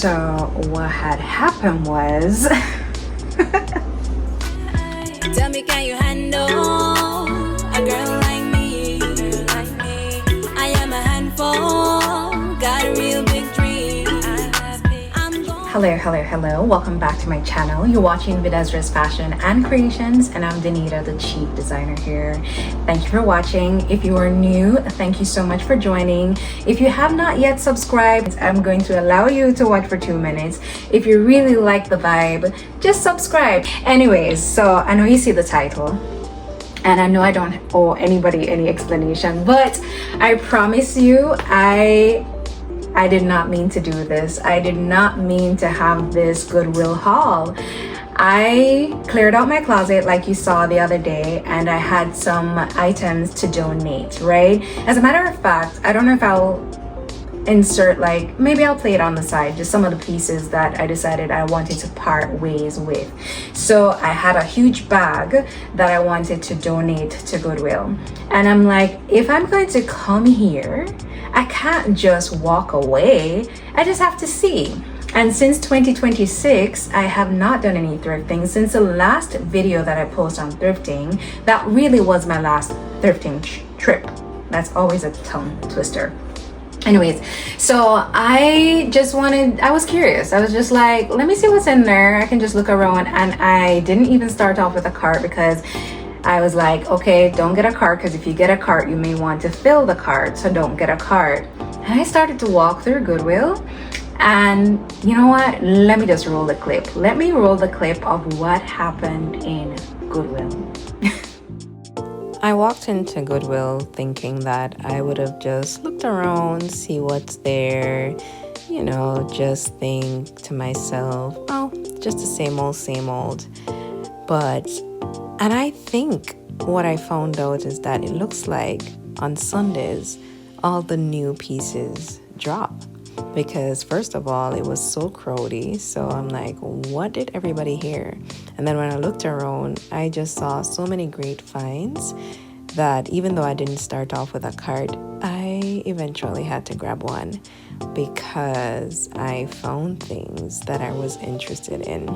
So what had happened was Tell me, can you handle a girl like me? I am a handful, got a real big dream. hello, welcome back to my channel. You're watching Videzra's Fashion and Creations, and I'm Danita, the chief designer here. Thank you for watching. If you are new, thank you so much for joining. If you have not yet subscribed, I'm going to allow you to watch for 2 minutes. If you really like the vibe, just subscribe. Anyways, so I know you see the title, and I know I don't owe anybody any explanation, but I promise you, I did not mean to do this. I did not mean to have this Goodwill haul. I cleared out my closet like you saw the other day, and I had some items to donate, right? As a matter of fact, I don't know if I'll insert, like, maybe I'll play it on the side, just some of the pieces that I decided I wanted to part ways with. So I had a huge bag that I wanted to donate to Goodwill, and I'm like, if I'm going to come here, I can't just walk away. I just have to see. And since 2026, I have not done any thrifting. Since the last video that I posted on thrifting, that really was my last thrifting trip. That's always a tongue twister. Anyways, so I was curious. I was just like, let me see what's in there. I can just look around, and I didn't even start off with a cart because I was like, okay, don't get a cart, because if you get a cart, you may want to fill the cart, so don't get a cart. And I started to walk through Goodwill, and you know what? Let me just roll the clip. Let me roll the clip of what happened in Goodwill. I walked into Goodwill thinking that I would have just looked around, see what's there, you know, just think to myself, oh, just the same old. And I think what I found out is that it looks like on Sundays, all the new pieces drop. Because first of all, it was so crowdy. So I'm like, what did everybody hear? And then when I looked around, I just saw so many great finds that even though I didn't start off with a cart, I eventually had to grab one because I found things that I was interested in.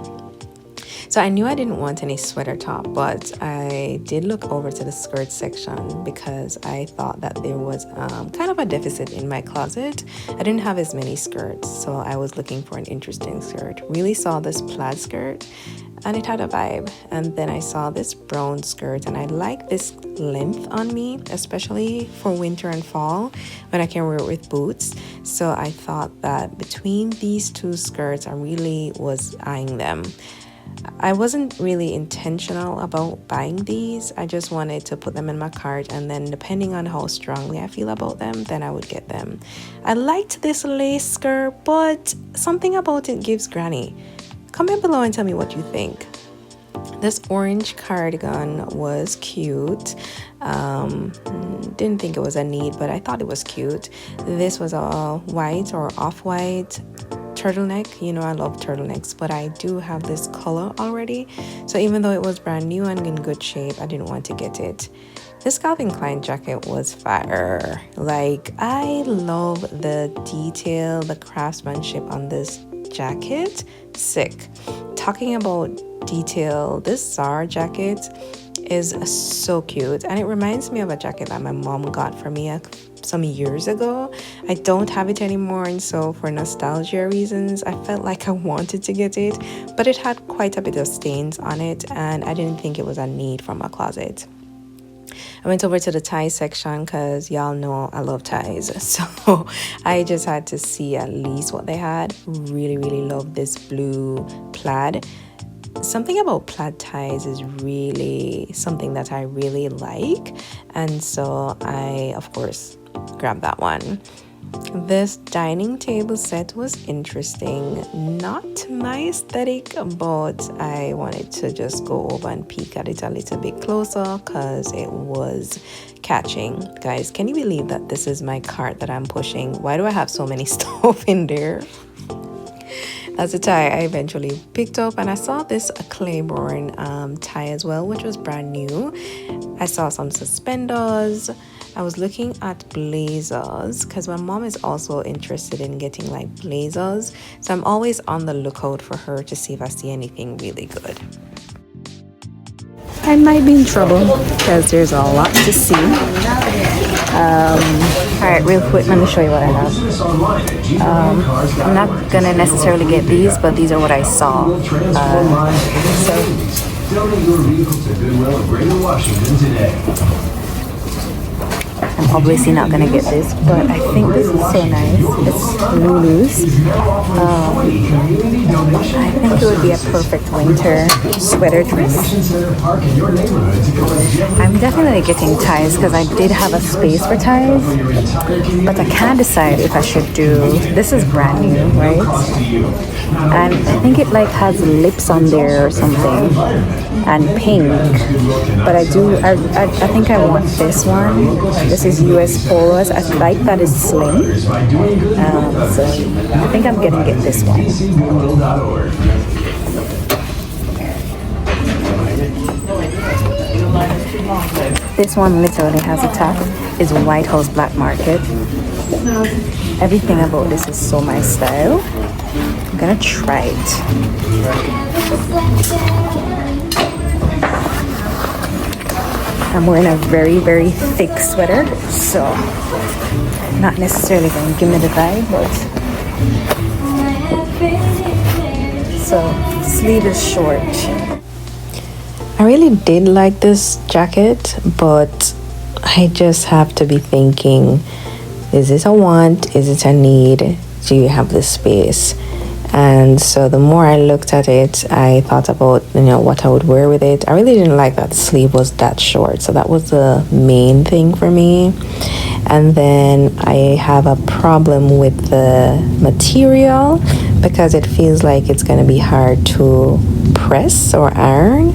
So I knew I didn't want any sweater top, but I did look over to the skirt section because I thought that there was kind of a deficit in my closet. I didn't have as many skirts, so I was looking for an interesting skirt. Really saw this plaid skirt, and it had a vibe. And then I saw this brown skirt, and I like this length on me, especially for winter and fall when I can wear it with boots. So I thought that between these two skirts, I really was eyeing them. I wasn't really intentional about buying these. I just wanted to put them in my cart, and then depending on how strongly I feel about them, then I would get them. I liked this lace skirt, but something about it gives granny. Comment below and tell me what you think. This orange cardigan was cute. Didn't think it was a need, but I thought it was cute. This was a white or off-white turtleneck. You know, I love turtlenecks, but I do have this color already, so even though it was brand new and in good shape, I didn't want to get it. This Calvin Klein jacket was fire. Like, I love the detail, the craftsmanship on this jacket. Sick. Talking about detail, this Zara jacket is so cute, and it reminds me of a jacket that my mom got for me some years ago. I don't have it anymore, and so for nostalgia reasons, I felt like I wanted to get it, but it had quite a bit of stains on it, and I didn't think it was a need from my closet. I went over to the tie section because y'all know I love ties, so I just had to see at least what they had. Really love this blue plaid. Something about plaid ties is really something that I really like, and so I, of course, grabbed that one. This dining table set was interesting. Not my aesthetic, but I wanted to just go over and peek at it a little bit closer because it was catching. Guys, can you believe that this is my cart that I'm pushing? Why do I have so many stuff in there? That's a tie I eventually picked up, and I saw this Claiborne tie as well, which was brand new. I saw some suspenders. I was looking at blazers because my mom is also interested in getting like blazers, so I'm always on the lookout for her to see if I see anything really good. I might be in trouble because there's a lot to see. Alright, real quick, let me show you what I have. I'm not gonna necessarily get these, but these are what I saw. Donate your vehicle to Goodwill of Greater Washington today. I'm obviously not gonna get this, but I think this is so nice. It's Lulu's. I think it would be a perfect winter sweater dress. I'm definitely getting ties because I did have a space for ties, but I can't decide if I should do. This is brand new, right? And I think it like has lips on there or something, and pink. But I think I want this one. This is US Polos. I like that it's slim. So I think I'm gonna get this one. This one literally has a tag. It's White House Black Market. Everything about this is so my style. I'm gonna try it. I'm wearing a very, very thick sweater, so not necessarily going to give me the vibe, but so sleeve is short. I really did like this jacket, but I just have to be thinking, is it a want? Is it a need? Do you have the space? And so the more I looked at it, I thought about, what I would wear with it. I really didn't like that the sleeve was that short, so that was the main thing for me. And then I have a problem with the material because it feels like it's going to be hard to press or iron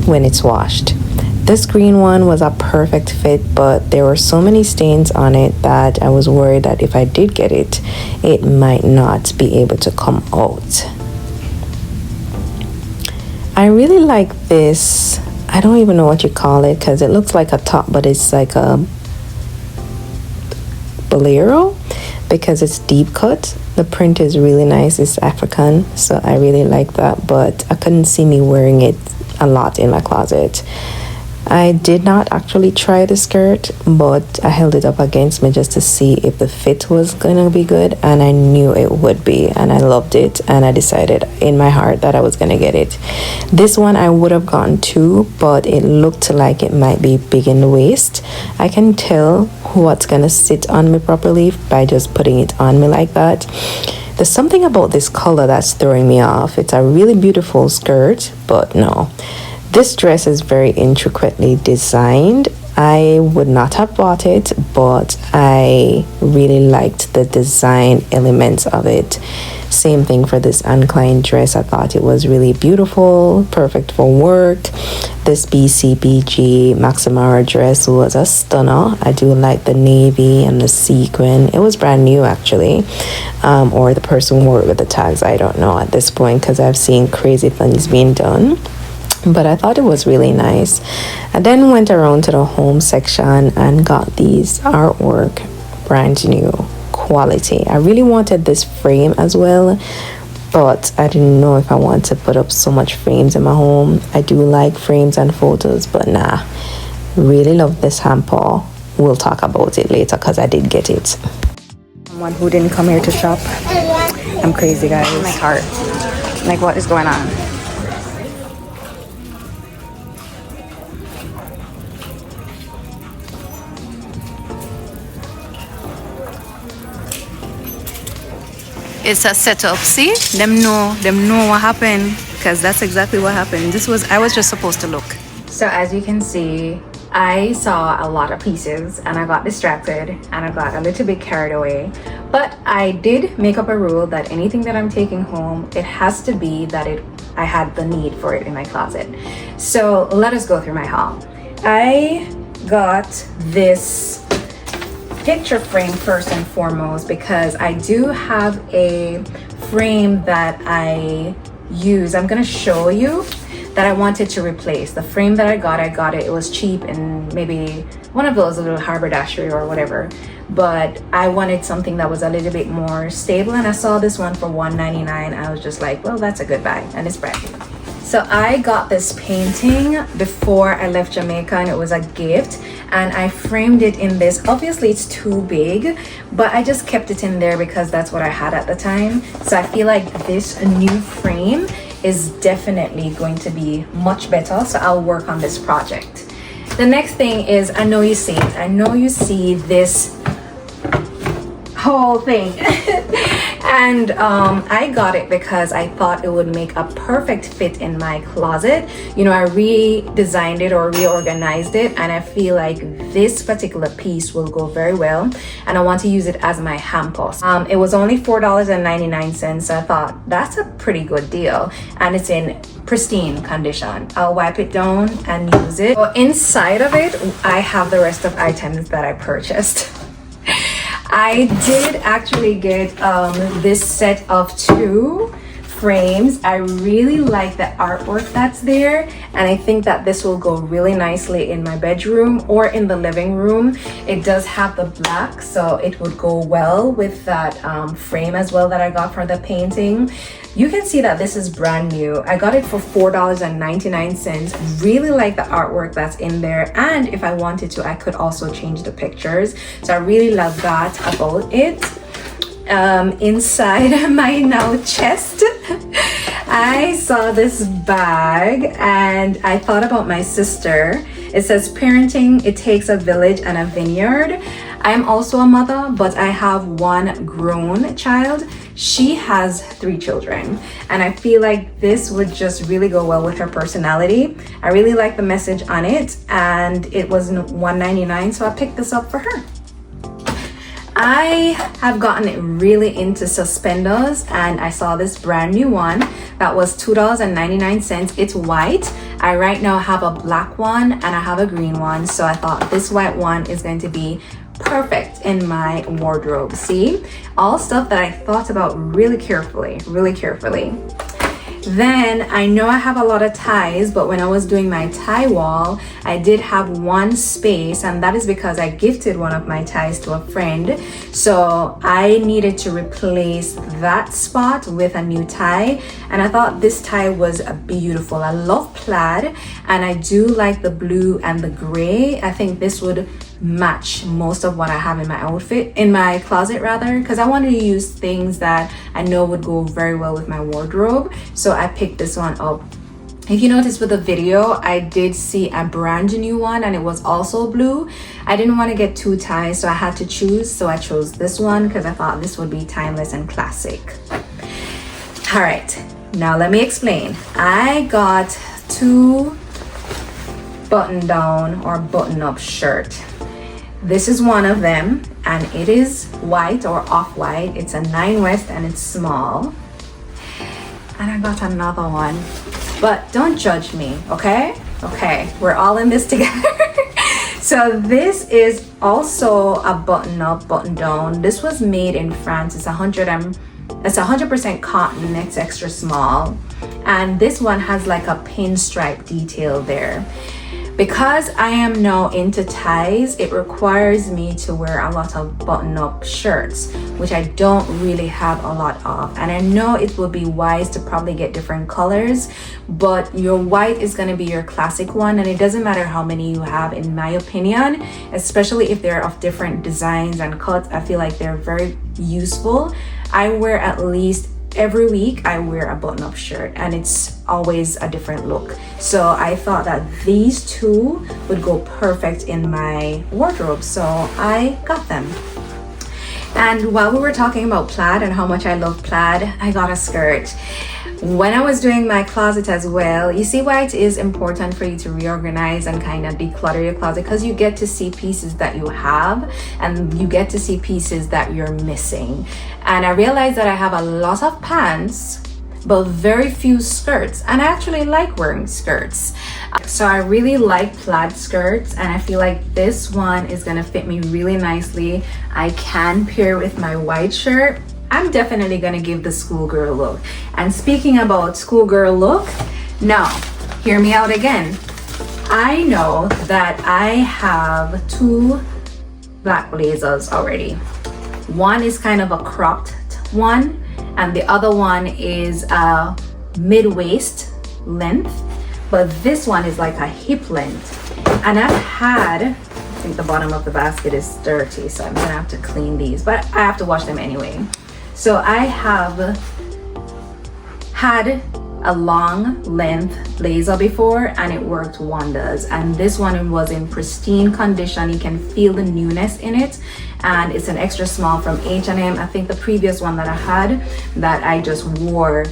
when it's washed. This green one was a perfect fit, but there were so many stains on it that I was worried that if I did get it, it might not be able to come out. I really like this. I don't even know what you call it because it looks like a top, but it's like a bolero because it's deep cut. The print is really nice. It's African, so I really like that, but I couldn't see me wearing it a lot in my closet. I did not actually try the skirt, but I held it up against me just to see if the fit was gonna be good, and I knew it would be, and I loved it, and I decided in my heart that I was gonna get it. This one I would have gone too, but it looked like it might be big in the waist. I can tell what's gonna sit on me properly by just putting it on me like that. There's something about this color that's throwing me off. It's a really beautiful skirt, but no. This dress is very intricately designed. I would not have bought it, but I really liked the design elements of it. Same thing for this Anne Klein dress. I thought it was really beautiful, perfect for work. This BCBG Maximara dress was a stunner. I do like the navy and the sequin. It was brand new actually, or the person wore it with the tags. I don't know at this point because I've seen crazy things being done. But I thought it was really nice. I then went around to the home section and got these artwork, brand new quality. I really wanted this frame as well, but I didn't know if I want to put up so much frames in my home. I do like frames and photos, but nah. Really love this hamper. We'll talk about it later because I did get it. Someone who didn't come here to shop. I'm crazy, guys. My heart. Like, what is going on? It's a setup. See, them know what happened, because that's exactly what happened. I was just supposed to look. So as you can see, I saw a lot of pieces and I got distracted and I got a little bit carried away. But I did make up a rule that anything that I'm taking home, it has to be that I had the need for it in my closet. So let us go through my haul. I got this picture frame first and foremost because I do have a frame that I use. I'm gonna show you that I wanted to replace. The frame that I got it was cheap in maybe one of those little haberdashery or whatever, but I wanted something that was a little bit more stable, and I saw this one for $1.99. I was just like, well, that's a good buy, and it's brand new. So I got this painting before I left Jamaica, and it was a gift, and I framed it in this. Obviously it's too big, but I just kept it in there because that's what I had at the time. So I feel like this new frame is definitely going to be much better, so I'll work on this project. The next thing is, I know you see it. I know you see this whole thing. And I got it because I thought it would make a perfect fit in my closet. You know, I redesigned it or reorganized it, and I feel like this particular piece will go very well, and I want to use it as my hamper. It was only $4.99, so I thought that's a pretty good deal, and it's in pristine condition. I'll wipe it down and use it. So inside of it, I have the rest of items that I purchased. I did actually get this set of 2 frames. I really like the artwork that's there, and I think that this will go really nicely in my bedroom or in the living room. It does have the black, so it would go well with that frame as well that I got for the painting. You can see that this is brand new. I got it for $4.99. Really like the artwork that's in there, and if I wanted to, I could also change the pictures. So I really love that about it. Inside my now chest, I saw this bag and I thought about my sister. It says, parenting, it takes a village and a vineyard. I'm also a mother, but I have one grown child. She has 3 children, and I feel like this would just really go well with her personality. I really like the message on it, and it was $1.99, so I picked this up for her. I have gotten really into suspenders, and I saw this brand new one that was $2.99. It's white. I right now have a black one and I have a green one, so I thought this white one is going to be perfect in my wardrobe. See, all stuff that I thought about really carefully. Then I know I have a lot of ties, but when I was doing my tie wall, I did have one space, and that is because I gifted one of my ties to a friend. So I needed to replace that spot with a new tie, and I thought this tie was beautiful. I love plaid, and I do like the blue and the gray. I think this would match most of what I have in my outfit, in my closet rather, because I wanted to use things that I know would go very well with my wardrobe. So I picked this one up. If you notice with the video, I did see a brand new one, and it was also blue. I didn't want to get 2 ties, so I had to choose. So I chose this one because I thought this would be timeless and classic. All right, now let me explain. I got 2 button down or button up shirt. This is one of them, and it is white or off-white. It's a 9 West, and it's small. And I got another one, but don't judge me, okay? Okay, we're all in this together. So this is also a button up, button down. This was made in France. It's 100% cotton. It's extra small, and this one has like a pinstripe detail there. Because I am now into ties, it requires me to wear a lot of button-up shirts, which I don't really have a lot of. And I know it would be wise to probably get different colors, but your white is going to be your classic one, and it doesn't matter how many you have, in my opinion, especially if they're of different designs and cuts. I feel like they're very useful. I wear at least every week I wear a button-up shirt, and it's always a different look. So I thought that these 2 would go perfect in my wardrobe, so I got them. And while we were talking about plaid and how much I love plaid, I got a skirt. When I was doing my closet as well, you see why it is important for you to reorganize and kind of declutter your closet, because you get to see pieces that you have, and you get to see pieces that you're missing. And I realized that I have a lot of pants, but very few skirts, and I actually like wearing skirts. So I really like plaid skirts, and I feel like this one is gonna fit me really nicely. I can pair with my white shirt. I'm definitely gonna give the schoolgirl look. And speaking about schoolgirl look, now hear me out again. I know that I have 2 black blazers already. One is kind of a cropped one, and the other one is a mid-waist length, but this one is like a hip length. And I've had, I think the bottom of the basket is dirty, so I'm gonna have to clean these, but I have to wash them anyway. So I have had a long length blazer before and it worked wonders, and this one was in pristine condition. You can feel the newness in it, and it's an extra small from H&M. I think the previous one that I had that I just wore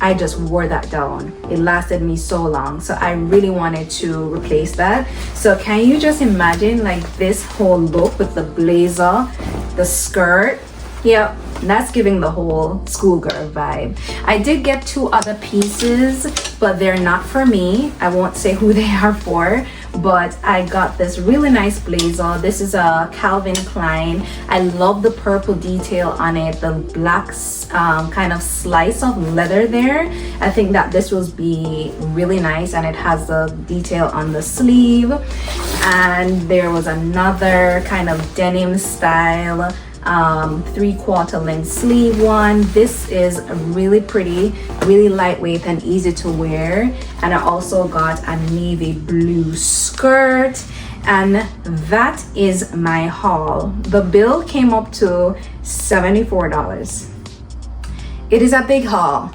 that down. It lasted me so long, so I really wanted to replace that. So can you just imagine like this whole look with the blazer, the skirt? Yep, that's giving the whole schoolgirl vibe. I did get 2 other pieces, but they're not for me. I won't say who they are for, but I got this really nice blazer. This is a Calvin Klein. I love the purple detail on it, the black kind of slice of leather there. I think that this will be really nice, and it has the detail on the sleeve. And there was another kind of denim style 3/4 length sleeve one. This is really pretty, really lightweight and easy to wear. And I also got a navy blue skirt, and that is my haul. The bill came up to $74. It is a big haul,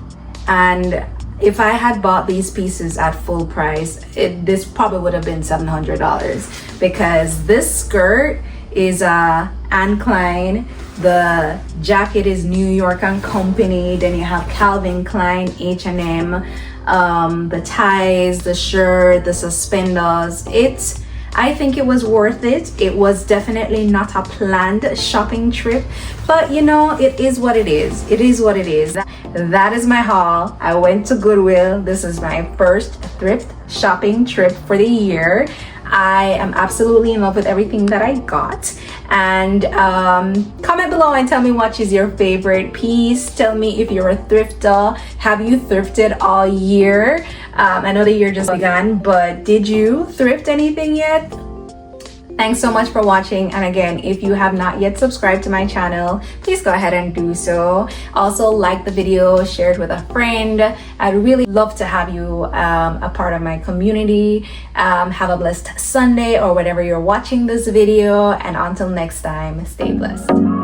and if I had bought these pieces at full price, this probably would have been $700, because this skirt is Anne Klein, the jacket is New York and Company, then you have Calvin Klein, H&M, the ties, the shirt, the suspenders. I think it was worth it. It was definitely not a planned shopping trip, but you know, it is what it is. It is what it is. That is my haul. I went to Goodwill. This is my first thrift shopping trip for the year. I am absolutely in love with everything that I got. And comment below and tell me what is your favorite piece. Tell me if you're a thrifter. Have you thrifted all year? I know the year just began, but did you thrift anything yet? Thanks so much for watching, and again, if you have not yet subscribed to my channel, please go ahead and do so. Also, like the video, share it with a friend. I'd really love to have you a part of my community. Have a blessed Sunday or whenever you're watching this video, and until next time, stay blessed.